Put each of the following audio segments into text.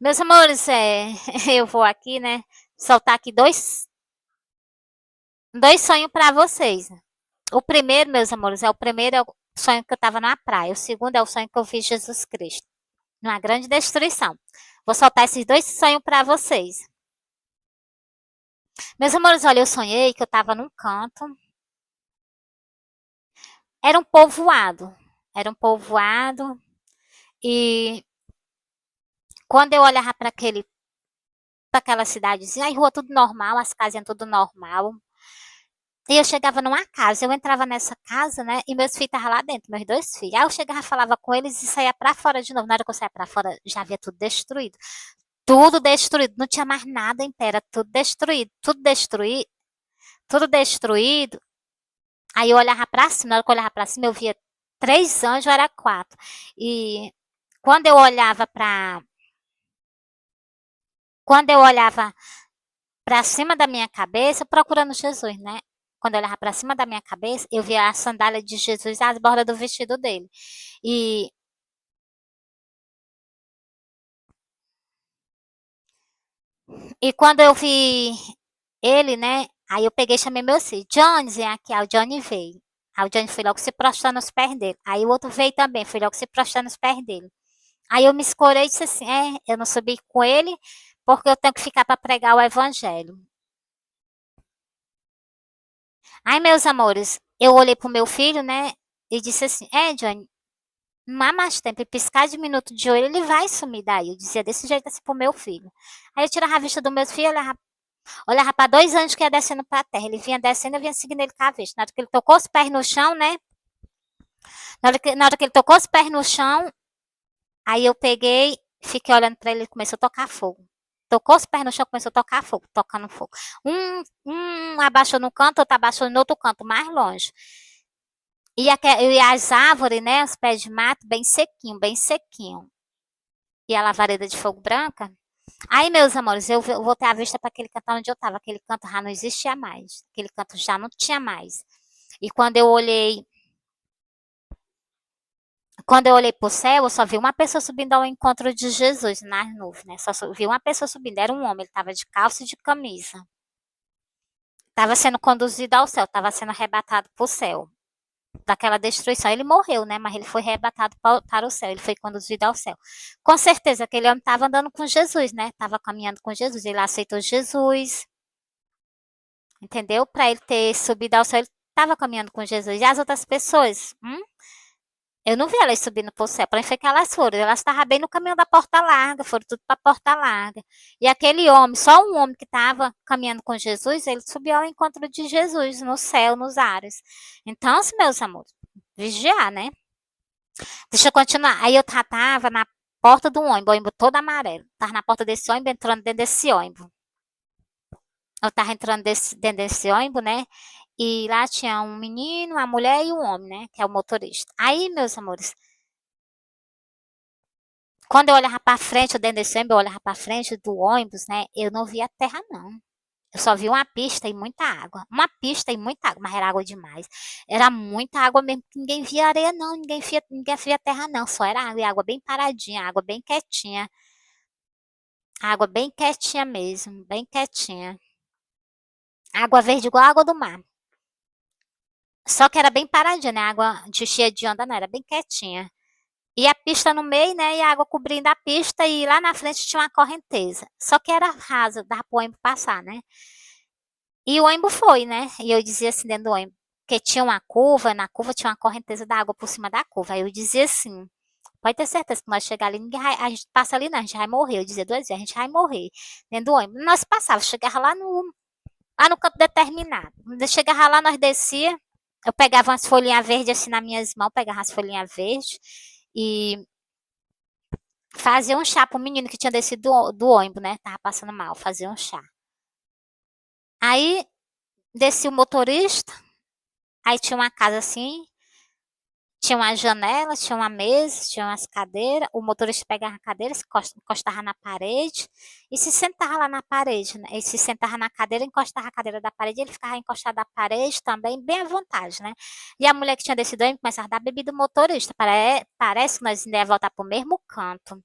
Meus amores, eu vou aqui, né, soltar aqui dois sonhos para vocês. O primeiro, meus amores, o primeiro é o sonho que eu estava na praia. O segundo é o sonho que eu vi Jesus Cristo, numa grande destruição. Vou soltar esses dois sonhos para vocês. Meus amores, olha, eu sonhei que eu estava num canto. Era um povoado. Era um povoado. E quando eu olhava para aquela cidadezinha, aí rua tudo normal, as casinhas tudo normal. E eu chegava numa casa, eu entrava nessa casa, né? E meus filhos estavam lá dentro, meus dois filhos. Aí eu chegava, falava com eles e saía pra fora de novo. Na hora que eu saía pra fora, já havia tudo destruído. Tudo destruído, não tinha mais nada em pé, era tudo destruído, tudo destruído, tudo destruído. Aí eu olhava pra cima, na hora que eu olhava pra cima, eu via três anjos, era quatro. E quando eu olhava pra. Quando eu olhava para cima da minha cabeça, procurando Jesus, né? Quando eu olhava para cima da minha cabeça, eu via a sandália de Jesus às bordas do vestido dele. E, e quando eu vi ele, né? Aí eu peguei e chamei meu filho. Johnny, vem aqui. Aí o Johnny veio. Aí o Johnny foi logo se prostrando nos pés dele. Aí o outro veio também, foi logo se prostrando nos pés dele. Aí eu me escorei e disse assim: eu não subi com ele porque eu tenho que ficar para pregar o evangelho. Aí, meus amores, eu olhei pro meu filho, né? E disse assim: Johnny, não há mais tempo, e piscar de minuto de olho, ele vai sumir daí. Eu dizia desse jeito assim pro meu filho. Aí eu tirava a vista do meu filho, olhava para dois anjos que ia descendo para a terra. Ele vinha descendo, eu vinha seguindo ele com a vista. Na hora que ele tocou os pés no chão, né? Na hora que ele tocou os pés no chão, aí eu peguei, fiquei olhando para ele e começou a tocar fogo. Tocou os pés no chão, começou a tocar fogo, tocando fogo. Um abaixou no canto, outro abaixou no outro canto, mais longe. E as árvores, né? Os pés de mato, bem sequinho, bem sequinho. E a lavareda de fogo branca. Aí, meus amores, eu voltei a vista para aquele canto onde eu estava. Aquele canto já não existia mais. Aquele canto já não tinha mais. E quando eu olhei para o céu, eu só vi uma pessoa subindo ao encontro de Jesus nas nuvens, né? Só vi uma pessoa subindo. Era um homem, ele estava de calça e de camisa. Estava sendo conduzido ao céu, estava sendo arrebatado para o céu. Daquela destruição. Ele morreu, né? Mas ele foi arrebatado para o céu, ele foi conduzido ao céu. Com certeza, aquele homem estava andando com Jesus, né? Estava caminhando com Jesus, ele aceitou Jesus, entendeu? Para ele ter subido ao céu, ele estava caminhando com Jesus. E as outras pessoas? Eu não vi elas subindo para o céu. Para onde foi que elas foram? Elas estavam bem no caminho da porta larga, foram tudo para a porta larga. E aquele homem, só um homem que estava caminhando com Jesus, ele subiu ao encontro de Jesus no céu, nos ares. Então, meus amores, vigiar, né? Deixa eu continuar. Aí eu tava na porta do ônibus todo amarelo. Tava na porta desse ônibus, entrando dentro desse ônibus. Eu tava entrando dentro desse ônibus, né? E lá tinha um menino, uma mulher e um homem, né? Que é o motorista. Aí, meus amores, quando eu olhava pra frente, dentro desse ônibus, eu olhava pra frente do ônibus, né? Eu não via terra, não. Eu só vi uma pista e muita água. Uma pista e muita água, mas era água demais. Era muita água mesmo. Ninguém via areia, não. Ninguém via terra, não. Só era água. E água bem paradinha, água bem quietinha. Água bem quietinha mesmo. Bem quietinha. Água verde igual a água do mar. Só que era bem paradinha, né? Água de cheia de onda, não. Era bem quietinha. E a pista no meio, né? E a água cobrindo a pista. E lá na frente tinha uma correnteza. Só que era rasa, dava pro ônibus passar, né? E o ônibus foi, né? E eu dizia assim dentro do ônibus, porque tinha uma curva, na curva tinha uma correnteza da água por cima da curva. Aí eu dizia assim, pode ter certeza que nós chegar ali, a gente passa ali, não, a gente vai morrer. Eu dizia duas vezes, a gente vai morrer dentro do ônibus. Nós passávamos, chegava lá no canto determinado. Chegava lá, nós descia, eu pegava umas folhinhas verdes assim nas minhas mãos, pegava as folhinhas verdes e fazia um chá pro menino que tinha descido do ônibus, né? Tava passando mal, fazia um chá. Aí descia o motorista, aí tinha uma casa assim, tinha uma janela, tinha uma mesa, tinha umas cadeiras. O motorista pegava a cadeira, se encostava na parede e se sentava lá na parede, né? Ele se sentava na cadeira, encostava a cadeira da parede, ele ficava encostado na parede também, bem à vontade, né? E a mulher que tinha descido aí começava a dar bebida ao motorista. Parece que nós ainda ia voltar para o mesmo canto.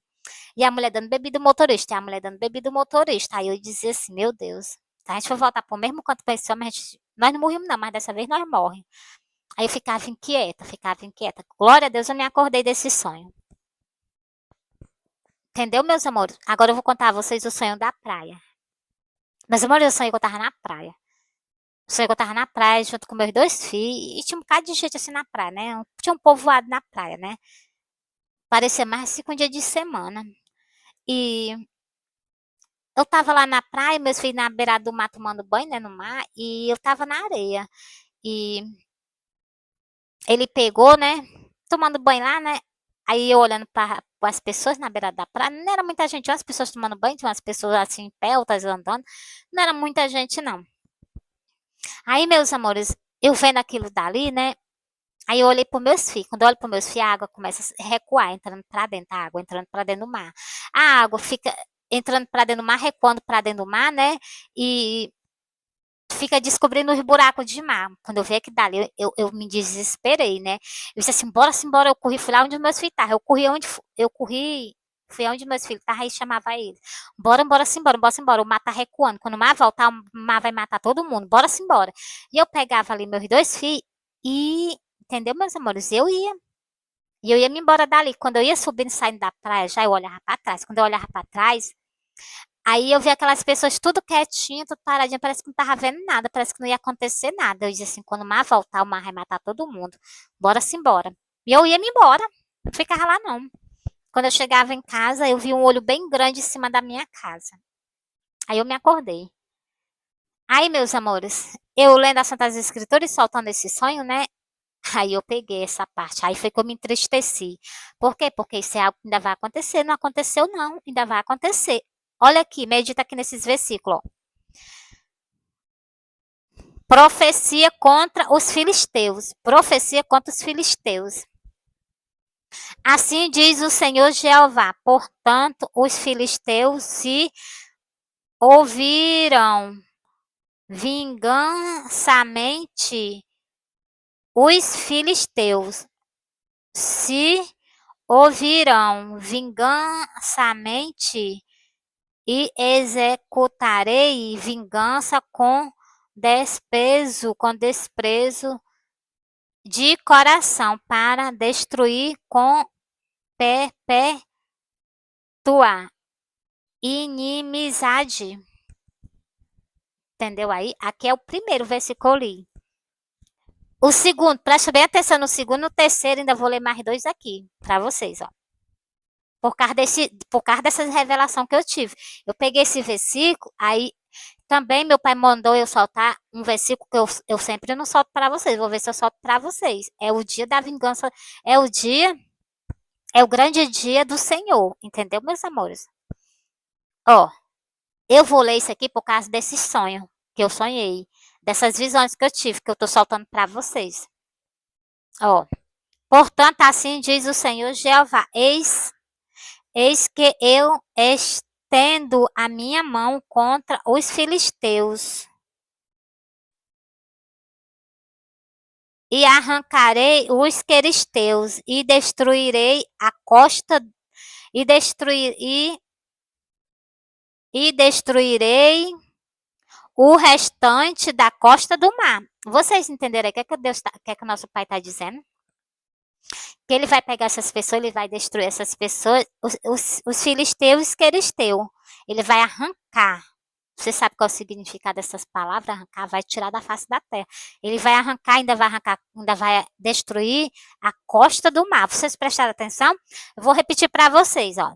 E a mulher dando bebida ao motorista, e a mulher dando bebida ao motorista. Aí eu dizia assim, meu Deus, se a gente for voltar pro mesmo canto pra esse homem, nós não morrimos não, mas dessa vez nós morremos. Aí eu ficava inquieta, ficava inquieta. Glória a Deus, eu me acordei desse sonho. Entendeu, meus amores? Agora eu vou contar a vocês o sonho da praia. Meus amores, eu sonhei que eu tava na praia. Eu sonhei que eu tava na praia junto com meus dois filhos. E tinha um bocado de gente assim na praia, né? Tinha um povoado na praia, né? Parecia mais assim com um dia de semana. E eu tava lá na praia, meus filhos na beirada do mar tomando banho, né? No mar. E eu tava na areia. E ele pegou, né? Tomando banho lá, né? Aí eu olhando para as pessoas na beira da praia, não era muita gente, tinha umas pessoas tomando banho, tinha umas pessoas assim em pé, outras andando, não era muita gente não. Aí, meus amores, eu vendo aquilo dali, né? Aí eu olhei para meus filhos. Quando eu olho para meus filhos, a água começa a recuar, entrando para dentro, a água entrando para dentro do mar. A água fica entrando para dentro do mar, recuando para dentro do mar, né? E fica descobrindo os buracos de mar. Quando eu vi aquilo dali, eu me desesperei, né? Eu disse assim, bora, simbora. Eu corri, fui lá onde meus filhos estavam. Eu corri, fui onde meus filhos estavam e chamava eles. Bora, bora, simbora, bora, simbora. O mar tá recuando. Quando o mar voltar, o mar vai matar todo mundo. Bora, simbora. E eu pegava ali meus dois filhos e, entendeu, meus amores? Eu ia. E eu ia me embora dali. Quando eu ia subindo, saindo da praia, já eu olhava para trás. Quando eu olhava para trás, aí eu vi aquelas pessoas tudo quietinho, tudo paradinho, parece que não tava vendo nada, parece que não ia acontecer nada. Eu disse assim, quando o mar voltar, o mar vai matar todo mundo. Bora-se embora. E eu ia me embora, não ficava lá não. Quando eu chegava em casa, eu vi um olho bem grande em cima da minha casa. Aí eu me acordei. Aí, meus amores, eu lendo as Santas Escrituras e soltando esse sonho, né? Aí eu peguei essa parte. Aí foi que eu me entristeci. Por quê? Porque isso é algo que ainda vai acontecer. Não aconteceu, não. Ainda vai acontecer. Olha aqui, medita aqui nesses versículos. Ó. Profecia contra os filisteus. Profecia contra os filisteus. Assim diz o Senhor Jeová. Portanto, os filisteus se ouviram vingançamente. Os filisteus se ouvirão vingançamente e executarei vingança com desprezo de coração, para destruir com perpetua inimizade. Entendeu aí? Aqui é o primeiro versículo ali. O segundo, presta bem atenção no segundo, no terceiro, ainda vou ler mais dois aqui para vocês, ó. Por causa dessa revelação que eu tive. Eu peguei esse versículo, aí também meu pai mandou eu soltar um versículo que eu sempre não solto para vocês. Vou ver se eu solto para vocês. É o dia da vingança, é o grande dia do Senhor, entendeu, meus amores? Ó, eu vou ler isso aqui por causa desse sonho que eu sonhei, dessas visões que eu tive, que eu tô soltando para vocês. Ó, portanto, assim diz o Senhor Jeová: Eis que eu estendo a minha mão contra os filisteus e arrancarei os queristeus e destruirei a costa e destruirei o restante da costa do mar. Vocês entenderam o que é que que é que o nosso pai está dizendo? Que ele vai pegar essas pessoas, ele vai destruir essas pessoas, os filisteus e queristeus. Ele vai arrancar. Você sabe qual é o significado dessas palavras? Arrancar, vai tirar da face da terra. Ele vai arrancar, ainda vai destruir a costa do mar. Vocês prestaram atenção? Eu vou repetir para vocês, ó.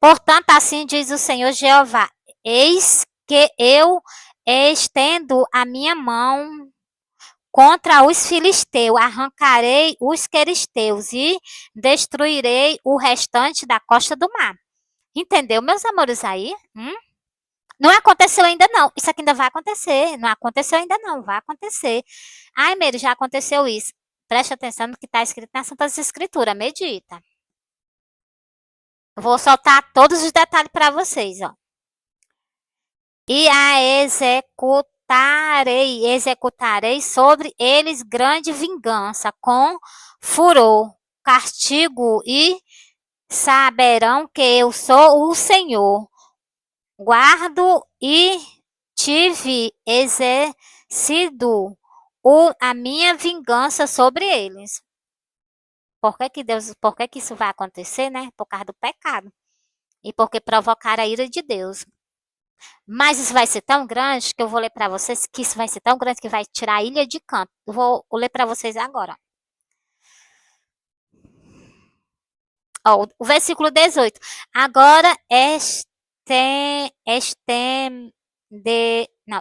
Portanto, assim diz o Senhor Jeová: Eis que eu estendo a minha mão contra os filisteus, arrancarei os queristeus e destruirei o restante da costa do mar. Entendeu, meus amores aí? Não aconteceu ainda não. Isso aqui ainda vai acontecer. Não aconteceu ainda não. Vai acontecer. Ai, Meire, já aconteceu isso. Preste atenção no que está escrito nas Santas Escrituras. Medita. Vou soltar todos os detalhes para vocês, ó. E a executarei sobre eles grande vingança, com furor, castigo e saberão que eu sou o Senhor. Guardo e tive exercido a minha vingança sobre eles. Por que que isso vai acontecer, né? Por causa do pecado. E porque provocar a ira de Deus. Mas isso vai ser tão grande que eu vou ler para vocês que isso vai ser tão grande que vai tirar a ilha de canto. Vou ler para vocês agora. Ó, o versículo 18. Agora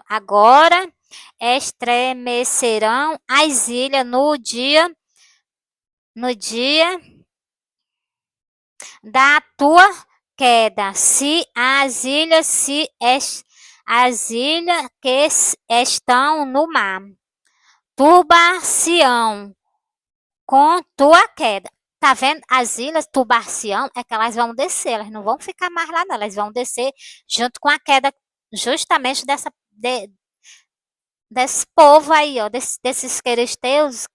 agora estremecerão as ilhas no dia da tua queda. Se as ilhas que estão no mar turbar-se-ão com tua queda. Tá vendo? As ilhas turbar-se-ão é que elas vão descer, elas não vão ficar mais lá, não. Elas vão descer junto com a queda justamente desse povo aí, ó, desses filisteus,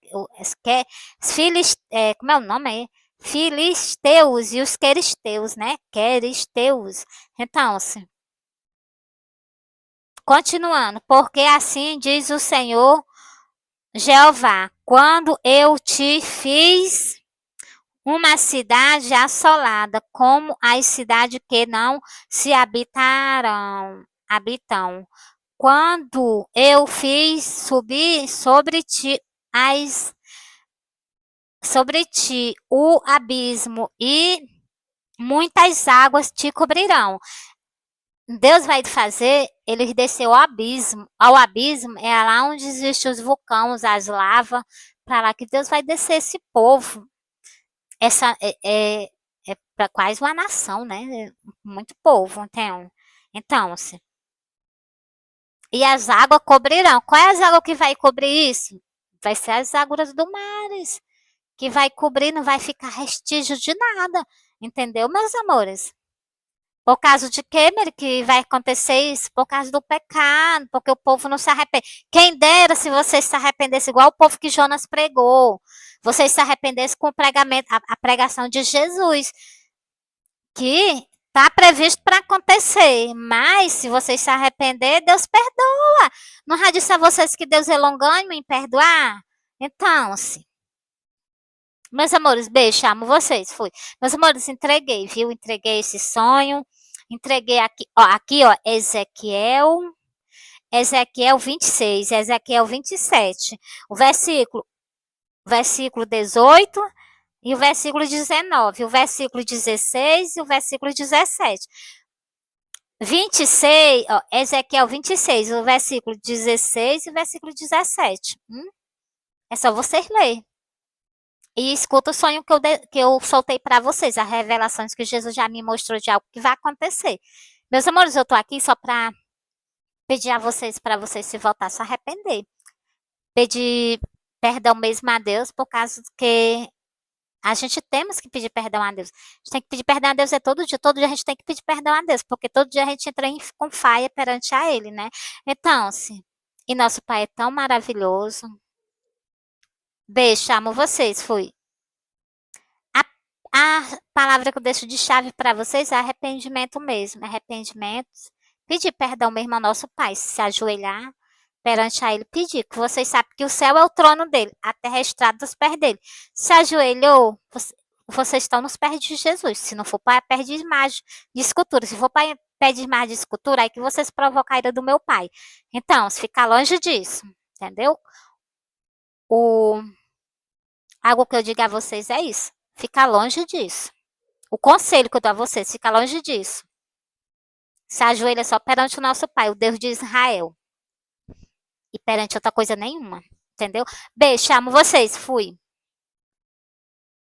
como é o nome aí? Filisteus e os queristeus, né? Queristeus. Então, assim, continuando, porque assim diz o Senhor Jeová, quando eu te fiz uma cidade assolada, como as cidades que não se habitam, quando eu fiz subir sobre ti o abismo e muitas águas te cobrirão. Deus vai fazer ele descer ao abismo é lá onde existem os vulcões, as lavas, para lá que Deus vai descer esse povo. Essa é para quase uma nação, né? Muito povo, então. Então, assim, e as águas cobrirão. Qual é as águas que vai cobrir isso? Vai ser as águas do mares, que vai cobrir, não vai ficar vestígio de nada. Entendeu, meus amores? Por causa de quê, Mary, que vai acontecer isso? Por causa do pecado, porque o povo não se arrepende. Quem dera se vocês se arrependessem igual o povo que Jonas pregou. Vocês se arrependessem com o pregamento, a pregação de Jesus, que está previsto para acontecer. Mas se vocês se arrepender, Deus perdoa. Não já disse a vocês que Deus é longânimo em perdoar? Então, assim. Meus amores, beijo, amo vocês, fui. Meus amores, entreguei, viu? Entreguei esse sonho. Entreguei aqui, ó, Ezequiel 26, Ezequiel 27. O versículo 18 e o versículo 19, o versículo 16 e o versículo 17. 26, ó, Ezequiel 26, o versículo 16 e o versículo 17. É só vocês lerem. E escuta o sonho que eu soltei para vocês, as revelações que Jesus já me mostrou de algo que vai acontecer. Meus amores, eu tô aqui só para pedir a vocês, para vocês se voltar a se arrepender. Pedir perdão mesmo a Deus, por causa que a gente temos que pedir perdão a Deus. A gente tem que pedir perdão a Deus todo dia a gente tem que pedir perdão a Deus, porque todo dia a gente entra com falha perante a Ele, né? Então, assim, e nosso Pai é tão maravilhoso. Beijo, amo vocês, fui. A palavra que eu deixo de chave para vocês é arrependimento mesmo. Arrependimento. Pedir perdão mesmo ao nosso Pai. Se ajoelhar perante a Ele, pedir. Que vocês sabem que o céu é o trono dele. A terra é a estrada dos pés dele. Se ajoelhou, vocês estão nos pés de Jesus. Se não for para pé de imagem de escultura. Se for para pé de imagem de escultura, aí que vocês provocam a ira do meu Pai. Então, se ficar longe disso. Entendeu? Algo que eu digo a vocês é isso. Ficar longe disso. O conselho que eu dou a vocês, fica longe disso. Se ajoelha só perante o nosso Pai, o Deus de Israel. E perante outra coisa nenhuma. Entendeu? Beijo, amo vocês. Fui.